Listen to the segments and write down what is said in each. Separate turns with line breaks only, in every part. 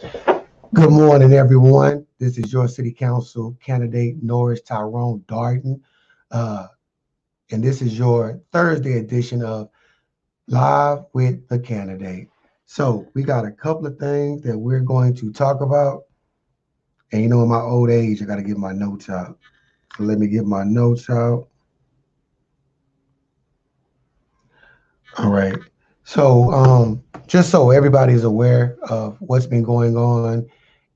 Good morning, everyone. This is your city council candidate, Norris Tyrone Darden. Uh, and this is your Thursday edition of Live with the Candidate. So, we got a couple of things that we're going to talk about. And in my old age, I got to get my notes out. So, let me get my notes out. All right. So, just so everybody is aware of what's been going on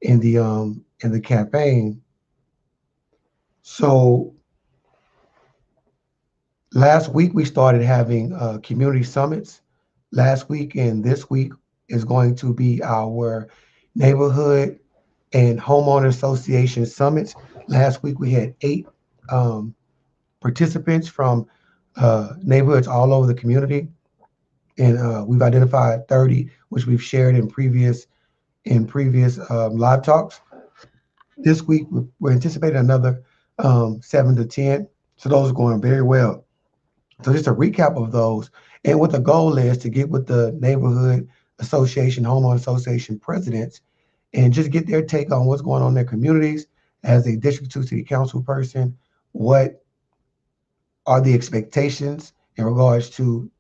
in the campaign. So, last week, we started having community summits. Last week and this week is going to be our neighborhood and homeowner association summits. Last week, we had 8 um, participants from neighborhoods all over the community, and we've identified 30, which we've shared in previous live talks. This week, we're anticipating another 7 to 10. So those are going very well. So just a recap of those, and what the goal is to get with the neighborhood association, homeowner association presidents, and just get their take on what's going on in their communities as a District 2 City Council person. What are the expectations in regards to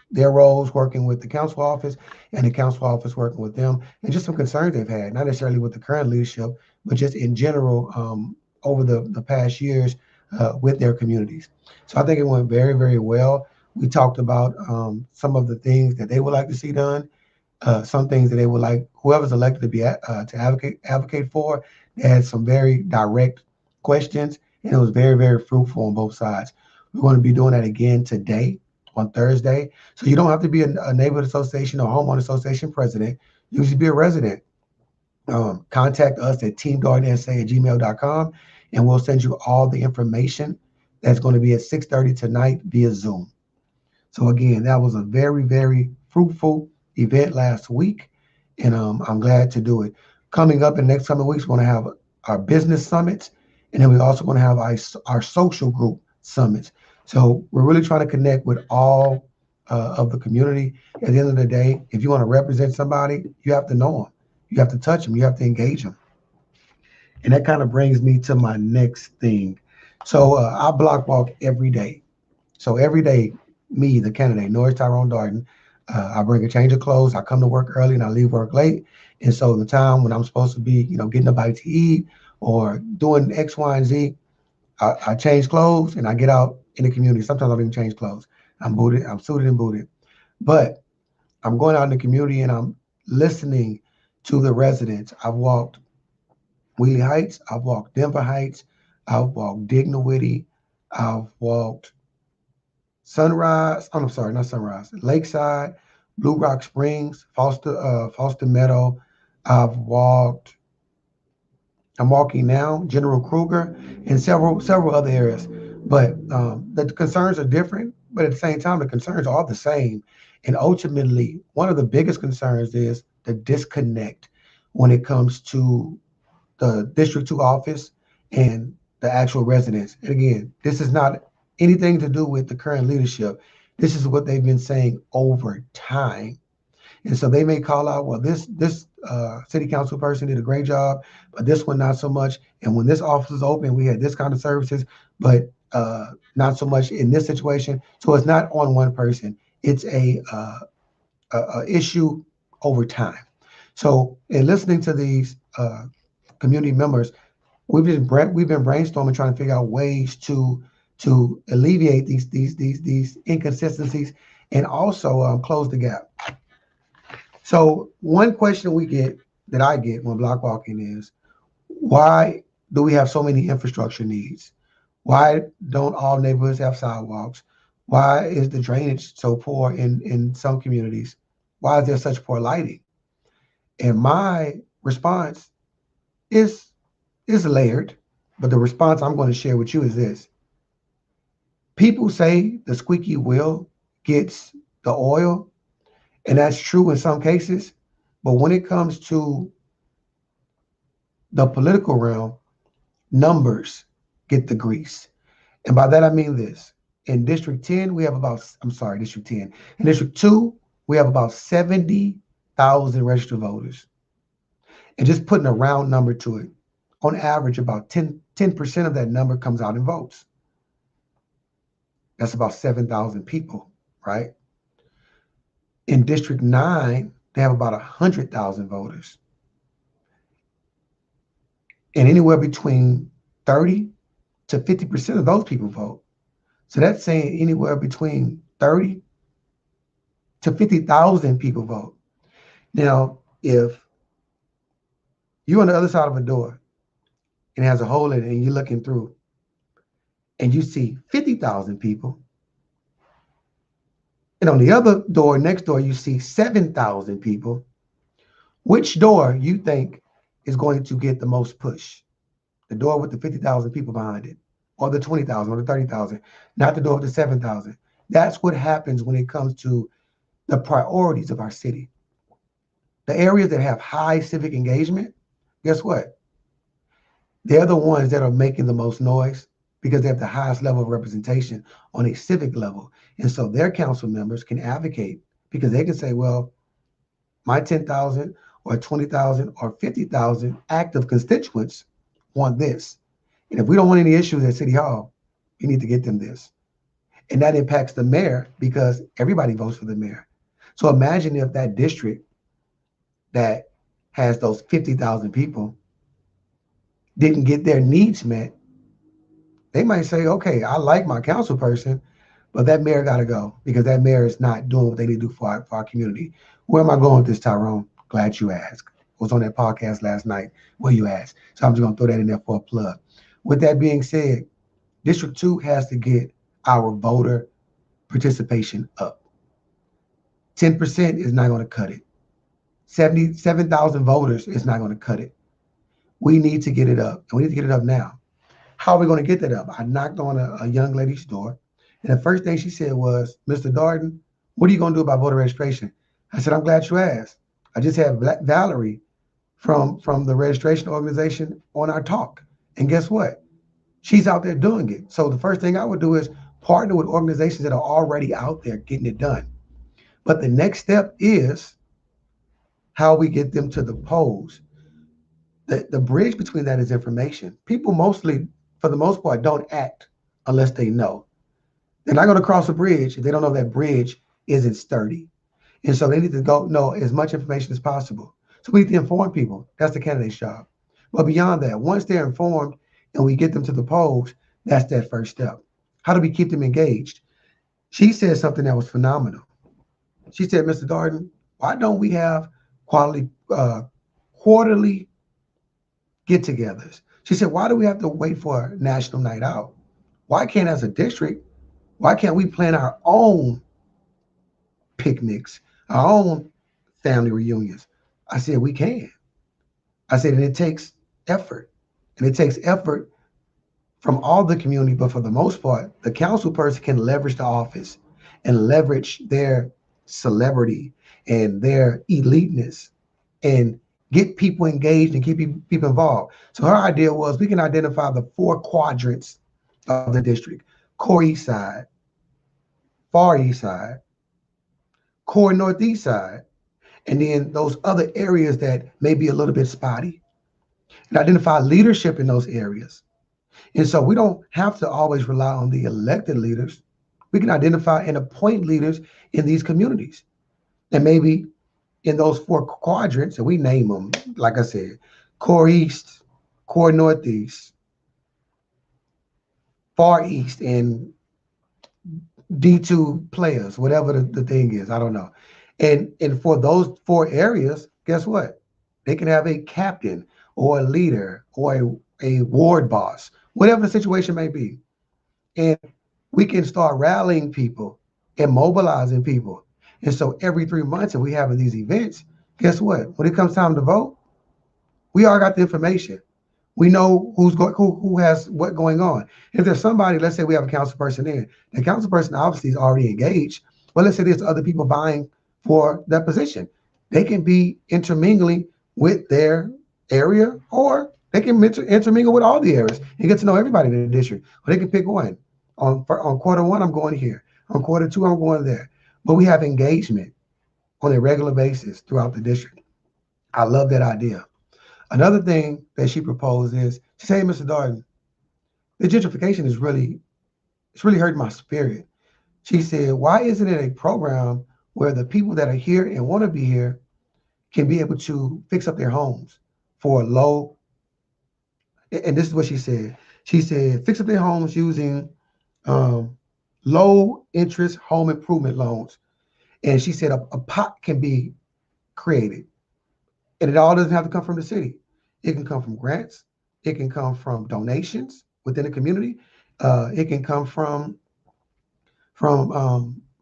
their roles working with the council office and the council office working with them, and just some concerns they've had, not necessarily with the current leadership, but just in general over the past years with their communities. So I think it went very, very well. We talked about some of the things that they would like to see done, some things that they would like whoever's elected to be to advocate for. They had some very direct questions, and it was very, very fruitful on both sides. We're going to be doing that again today on Thursday. So you don't have to be a neighborhood association or homeowner association president. You should be a resident. Contact us at teamdardensa@gmail.com, and we'll send you all the information. That's going to be at 6:30 tonight via Zoom. So again, that was a very, very fruitful event last week, and I'm glad to do it. Coming up in the next coming weeks, we're going to have our business summits, and then we're also going to have our social group summits. So we're really trying to connect with all of the community. At the end of the day, if you want to represent somebody, you have to know them, you have to touch them, you have to engage them. And that kind of brings me to my next thing. So I block walk every day. So every day, me, the candidate, Norris Tyrone Darden, I bring a change of clothes. I come to work early and I leave work late. And so the time when I'm supposed to be, getting a bite to eat or doing X, Y, and Z, I change clothes and I get out in the community. Sometimes I don't even change clothes. I'm suited and booted. But I'm going out in the community and I'm listening to the residents. I've walked Wheelie Heights. I've walked Denver Heights. I've walked Dignowity. I've walked Sunrise. Oh, I'm sorry, not Sunrise. Lakeside, Blue Rock Springs, Foster Meadow. I've walked. I'm walking now, General Kruger, and several other areas. But the concerns are different, but at the same time, the concerns are all the same. And ultimately, one of the biggest concerns is the disconnect when it comes to the District 2 office and the actual residents. And again, this is not anything to do with the current leadership. This is what they've been saying over time. And so they may call out, well, this city council person did a great job, but this one not so much. And when this office is open, we had this kind of services, but not so much in this situation. So it's not on one person. It's a issue over time. So in listening to these community members, we've been brainstorming, trying to figure out ways to alleviate these inconsistencies and also close the gap. So one question that I get when block walking is, why do we have so many infrastructure needs? Why don't all neighborhoods have sidewalks? Why is the drainage so poor in some communities? Why is there such poor lighting? And my response is is layered, but the response I'm going to share with you is this. People say the squeaky wheel gets the oil, and that's true in some cases. But when it comes to the political realm, numbers get the grease. And by that, I mean this. In District 10, we have about, I'm sorry, District 10. In District 2, we have about 70,000 registered voters. and just putting a round number to it, on average, about 10% of that number comes out in votes. That's about 7,000 people, right? In District 9, they have about 100,000 voters. And anywhere between 30 to 50% of those people vote. So that's saying anywhere between 30 to 50,000 people vote. Now, if you're on the other side of a door and it has a hole in it and you're looking through and you see 50,000 people, and on the other door, next door, you see 7,000 people, which door you think is going to get the most push? The door with the 50,000 people behind it, or the 20,000 or the 30,000, not the door with the 7,000. That's what happens when it comes to the priorities of our city. The areas that have high civic engagement, guess what? They're the ones that are making the most noise because they have the highest level of representation on a civic level. And so their council members can advocate because they can say, well, my 10,000 or 20,000 or 50,000 active constituents want this. And if we don't want any issues at City Hall, we need to get them this. And that impacts the mayor because everybody votes for the mayor. So imagine if that district that has those 50,000 people didn't get their needs met. They might say, okay, I like my council person, but that mayor got to go because that mayor is not doing what they need to do for our community. Where am I going with this, Tyrone? Glad you asked. I was on that podcast last night where you asked. So I'm just going to throw that in there for a plug. With that being said, District 2 has to get our voter participation up. 10% is not going to cut it. 77,000 voters is not going to cut it. We need to get it up, and we need to get it up now. How are we going to get that up? I knocked on a young lady's door, and the first thing she said was, Mr. Darden, what are you going to do about voter registration? I said, I'm glad you asked. I just had Valerie from the registration organization on our talk. And guess what? She's out there doing it. So the first thing I would do is partner with organizations that are already out there getting it done. But the next step is how we get them to the polls. The bridge between that is information. People mostly, for the most part, don't act unless they know. They're not going to cross a bridge if they don't know that bridge isn't sturdy. And so they need to go know as much information as possible. So we need to inform people. That's the candidate's job. But beyond that, once they're informed and we get them to the polls, that's that first step. How do we keep them engaged? She said something that was phenomenal. She said, Mr. Darden, why don't we have quarterly get-togethers? She said, why do we have to wait for a national night out? Why can't, as a district, why can't we plan our own picnics, our own family reunions? I said, we can. I said, and it takes effort. And it takes effort from all the community, but for the most part, the council person can leverage the office and leverage their celebrity and their eliteness and get people engaged and keep people involved. So her idea was we can identify the 4 quadrants of the district: core east side, far east side, core northeast side, and then those other areas that may be a little bit spotty, and identify leadership in those areas. And so we don't have to always rely on the elected leaders. We can identify and appoint leaders in these communities. And maybe in those 4 quadrants, and we name them, like I said, core east, core northeast, far east, and D2 players, whatever the thing is, I don't know. And for those 4 areas, guess what? They can have a captain or a leader or a ward boss, whatever the situation may be. And we can start rallying people and mobilizing people. And so every 3 months, if we have these events, guess what? When it comes time to vote, we all got the information. We know who has what going on. If there's somebody, let's say we have a council person in, the council person obviously is already engaged, but let's say there's other people vying for that position. They can be intermingling with their area, or they can intermingle with all the areas and get to know everybody in the district. Or they can pick one. On quarter 1, I'm going here. On quarter 2, I'm going there. But we have engagement on a regular basis throughout the district. I love that idea. Another thing that she proposed is, she said, hey, Mr. Darden, the gentrification is it's really hurting my spirit. She said, why isn't it a program where the people that are here and want to be here can be able to fix up their homes for a low, and this is what she said. She said, fix up their homes using um, low interest home improvement loans. And she said a pot can be created. And it all doesn't have to come from the city. It can come from grants. It can come from donations within the community. It can come from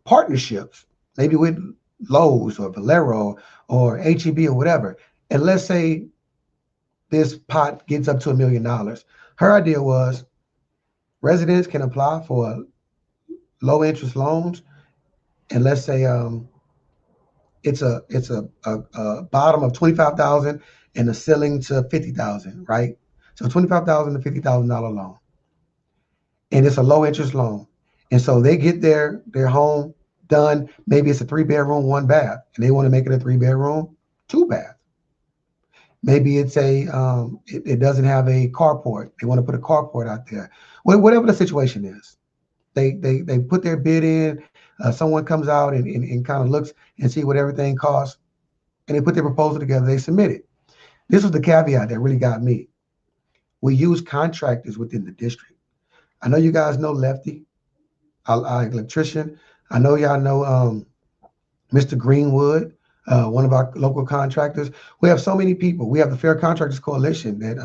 partnerships, maybe with Lowe's or Valero or HEB or whatever. And let's say this pot gets up to $1 million. Her idea was residents can apply for low interest loans, and let's say it's a bottom of 25,000 and a ceiling to 50,000, right? So 25,000 to $50,000 loan, and it's a low interest loan, and so they get their home done. Maybe it's a 3 bedroom, 1 bath, and they want to make it a 3 bedroom, 2 bath. Maybe it's it doesn't have a carport. They want to put a carport out there. Whatever the situation is, they put their bid in. Someone comes out and kind of looks and see what everything costs, and they put their proposal together. They submit it. This was the caveat that really got me. We use contractors within the district. I know you guys know Lefty, our electrician. I know y'all know Mr. Greenwood, one of our local contractors. We have so many people. We have the Fair Contractors Coalition that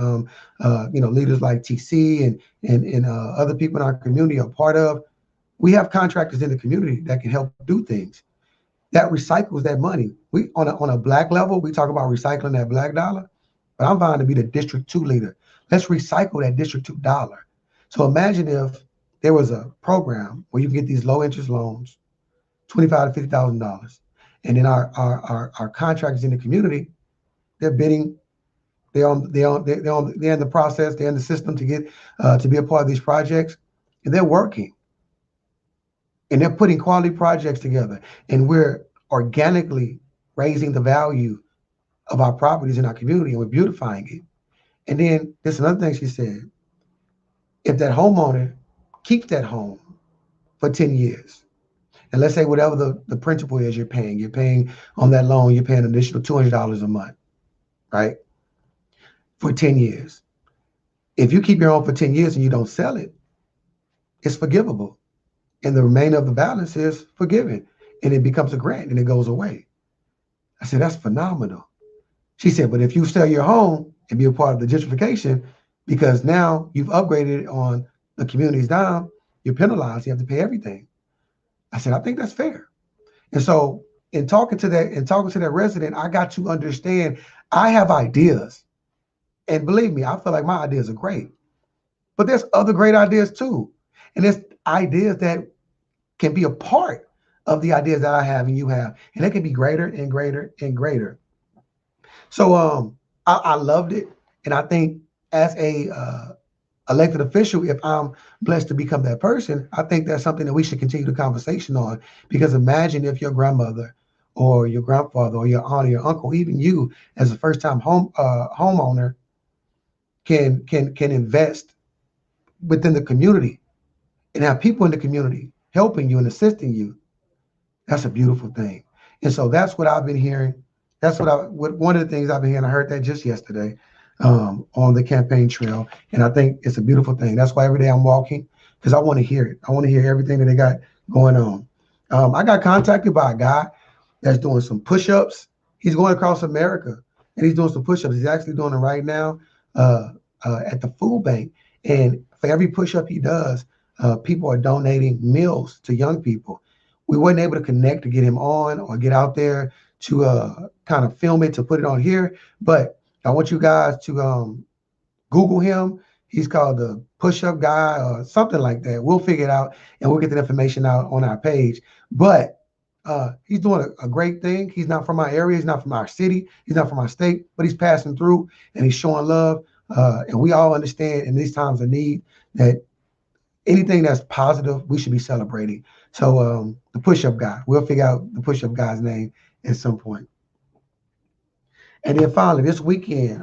leaders like TC and other people in our community are part of. We have contractors in the community that can help do things. That recycles that money. We on a black level, we talk about recycling that black dollar, but I'm vying to be the District 2 leader. Let's recycle that District 2 dollar. So imagine if there was a program where you can get these low interest loans, $25,000 to $50,000, and then our contractors in the community, they're bidding, they're in the process, they're in the system to get to be a part of these projects, and they're working. And they're putting quality projects together, and we're organically raising the value of our properties in our community, and we're beautifying it. And then there's another thing she said: if that homeowner keeps that home for 10 years, and let's say whatever the principal is you're paying on that loan, you're paying an additional $200 a month, right? For 10 years. If you keep your home for 10 years and you don't sell it, it's forgivable. And the remainder of the balance is forgiven, and it becomes a grant and it goes away. I said, that's phenomenal. She said, but if you sell your home and be a part of the gentrification, because now you've upgraded it on the community's dime, you're penalized. You have to pay everything. I said, I think that's fair. And so in talking to that resident, I got to understand I have ideas. And believe me, I feel like my ideas are great. But there's other great ideas too. And there's ideas that can be a part of the ideas that I have and you have, and they can be greater and greater and greater. So I loved it, and I think as a elected official, if I'm blessed to become that person, I think that's something that we should continue the conversation on. Because imagine if your grandmother or your grandfather or your aunt or your uncle, even you as a first-time homeowner, can invest within the community and have people in the community helping you and assisting you. That's a beautiful thing. And so that's what I've been hearing. That's one of the things I've been hearing. I heard that just yesterday on the campaign trail. And I think it's a beautiful thing. That's why every day I'm walking, because I want to hear it. I want to hear everything that they got going on. I got contacted by a guy that's doing some push-ups. He's going across America and he's doing some push-ups. He's actually doing it right now at the food bank. And for every push-up he does, people are donating meals to young people. We weren't able to connect to get him on or get out there to kind of film it, to put it on here. But I want you guys to Google him. He's called the Push-Up Guy or something like that. We'll figure it out and we'll get the information out on our page. But he's doing a great thing. He's not from my area. He's not from our city. He's not from our state, but he's passing through and he's showing love. And we all understand in these times of need that anything that's positive, we should be celebrating. So the Push-Up Guy, we'll figure out the Push-Up Guy's name at some point. And then finally, this weekend,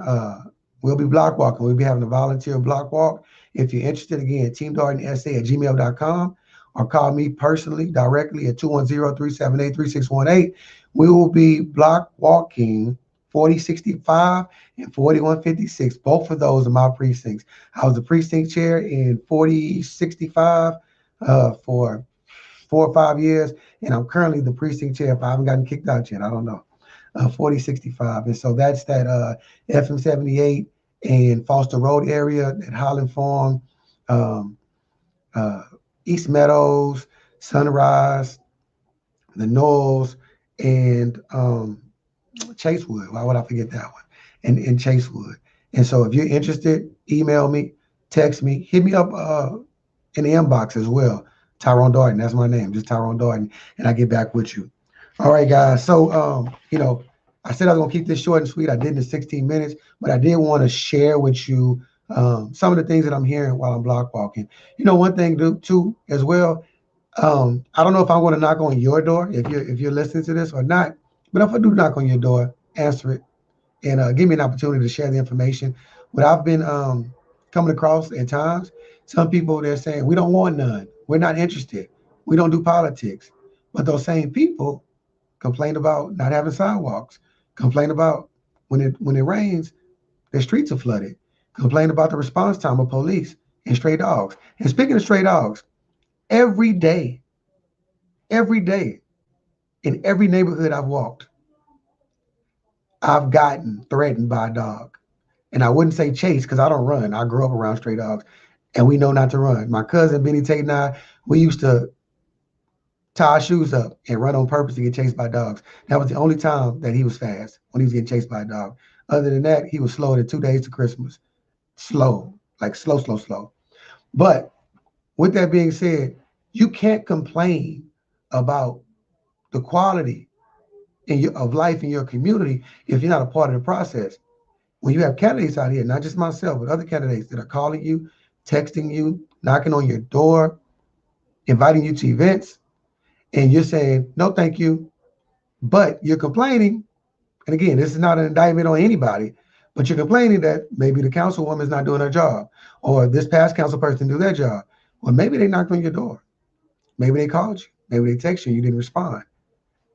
we'll be block walking. We'll be having a volunteer block walk. If you're interested, again, teamdardensa@gmail.com, or call me personally directly at 210-378-3618. We will be block walking 4065 and 4156. Both of those are my precincts. I was the precinct chair in 4065 for 4 or 5 years, and I'm currently the precinct chair. If I haven't gotten kicked out yet, I don't know. 4065. And so that's that FM 78 and Foster Road area, that Highland Farm, um, uh, East Meadows, Sunrise, the Knolls, and Chasewood. Why would I forget that one? And Chasewood. And so if you're interested, email me, text me, hit me up in the inbox as well. Tyrone Darden, that's my name, just Tyrone Darden, and I get back with you. All right, guys. So, I said I was gonna keep this short and sweet. I did in 16 minutes, but I did want to share with you some of the things that I'm hearing while I'm block walking. One thing too as well. I don't know if I'm going to knock on your door if you're listening to this or not, but if I do knock on your door, answer it and give me an opportunity to share the information. What I've been coming across at times, some people they're saying we don't want none, we're not interested, we don't do politics, but those same people complain about not having sidewalks, complain about when it rains, the streets are flooded, complain about the response time of police and stray dogs. And speaking of stray dogs, every day, every day, in every neighborhood I've walked, I've gotten threatened by a dog. And I wouldn't say chase because I don't run. I grew up around stray dogs, and we know not to run. My cousin Benny Tate and I, we used to tie our shoes up and run on purpose to get chased by dogs. That was the only time that he was fast, when he was getting chased by a dog. Other than that, he was slower than 2 days to Christmas. Slow, like slow, slow, slow. But with that being said, you can't complain about the quality of life in your community if you're not a part of the process. When you have candidates out here, not just myself, but other candidates that are calling you, texting you, knocking on your door, inviting you to events, and you're saying, no, thank you, but you're complaining. And again, this is not an indictment on anybody, but you're complaining that maybe the councilwoman is not doing her job, or this past council person didn't do their job. Well, maybe they knocked on your door. Maybe they called you. Maybe they texted you. You didn't respond.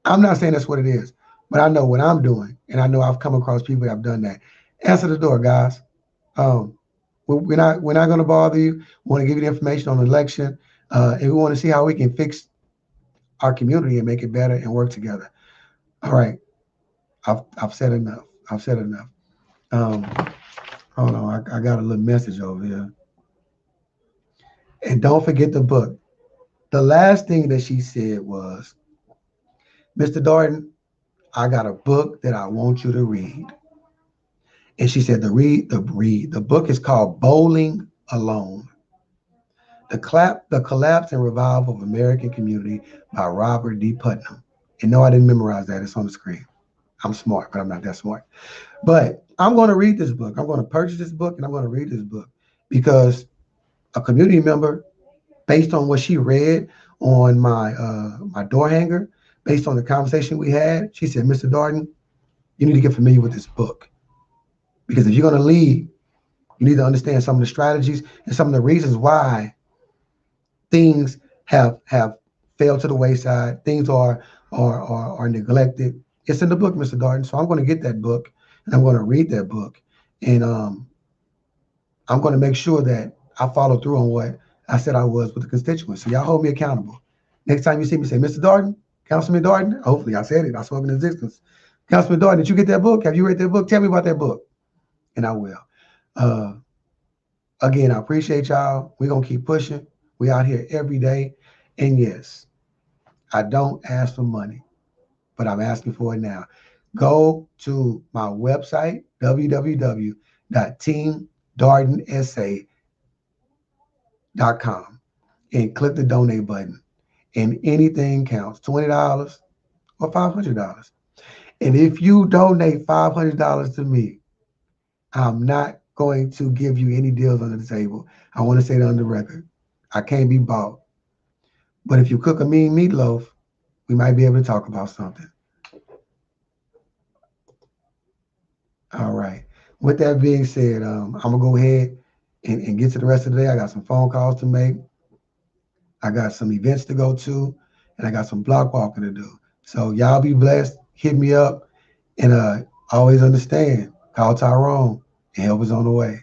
I'm not saying that's what it is, but I know what I'm doing, and I know I've come across people that have done that. Answer the door, guys. Um, we're not going to bother you. We want to give you the information on the election, and we want to see how we can fix our community and make it better and work together. All right, I've said enough. I've said enough. Um, Hold on, I got a little message over here. And don't forget the book. The last thing that she said was, Mr. Darden, I got a book that I want you to read. And she said, the book is called Bowling Alone. The Collapse and Revival of American Community by Robert D. Putnam. And no, I didn't memorize that. It's on the screen. I'm smart, but I'm not that smart. But I'm going to read this book. I'm going to purchase this book, and I'm going to read this book because a community member, based on what she read on my door hanger, based on the conversation we had, she said, Mr. Darden, you need to get familiar with this book. Because if you're going to lead, you need to understand some of the strategies and some of the reasons why things have failed to the wayside. Things are neglected. It's in the book, Mr. Darden. So I'm going to get that book, and I'm going to read that book, and I'm going to make sure that I follow through on what I said I was with the constituents. So y'all hold me accountable. Next time you see me, say, Mr. Darden, Councilman Darden. Hopefully I said it. I spoke in existence. Councilman Darden, did you get that book? Have you read that book? Tell me about that book. And I will. Again, I appreciate y'all. We're going to keep pushing. We out here every day. And yes, I don't ask for money, but I'm asking for it now. Go to my website, www.teamdardensa.com, and click the donate button. And anything counts, $20 or $500. And if you donate $500 to me, I'm not going to give you any deals under the table. I want to say that on the record. I can't be bought. But if you cook a mean meatloaf, we might be able to talk about something. All right. With that being said, I'm gonna go ahead and get to the rest of the day. I got some phone calls to make. I got some events to go to, and I got some block walking to do. So y'all be blessed. Hit me up, and always understand. Call Tyrone, and help is on the way.